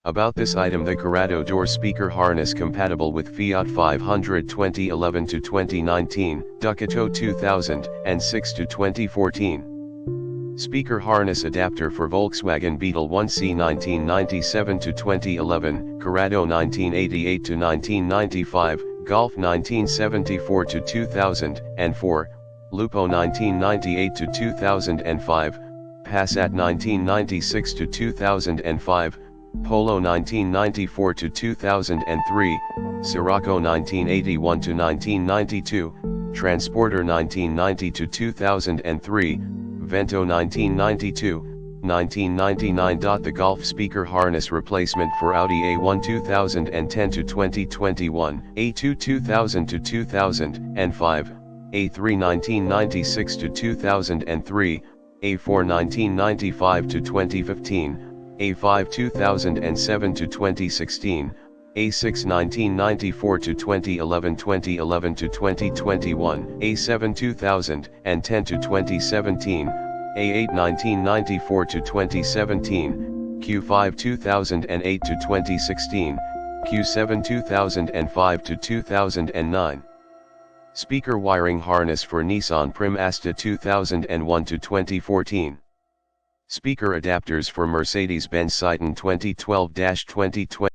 About this item: the Corrado door speaker harness compatible with Fiat 500 2011 to 2019, Ducato 2006 to 2014. Speaker harness adapter for Volkswagen Beetle 1C 1997 to 2011, Corrado 1988 to 1995, Golf 1974 to 2004, Lupo 1998 to 2005, Passat 1996 to 2005, Polo 1994 to 2003, Sirocco 1981 to 1992, Transporter 1990 to 2003, Vento 1992, 1999. The Golf speaker harness replacement for Audi A1 2010 to 2021, A2 2000 to 2005, A3 1996 to 2003, A4 1995 to 2015, A5 2007 to 2016, A6 1994 to 2011, 2011 to 2021, A7 2010 to 2017, A8 1994 to 2017, Q5 2008 to 2016, Q7 2005 to 2009. Speaker wiring harness for Nissan Primastar 2001 to 2014. Speaker adapters for Mercedes-Benz Citan 2012-2020.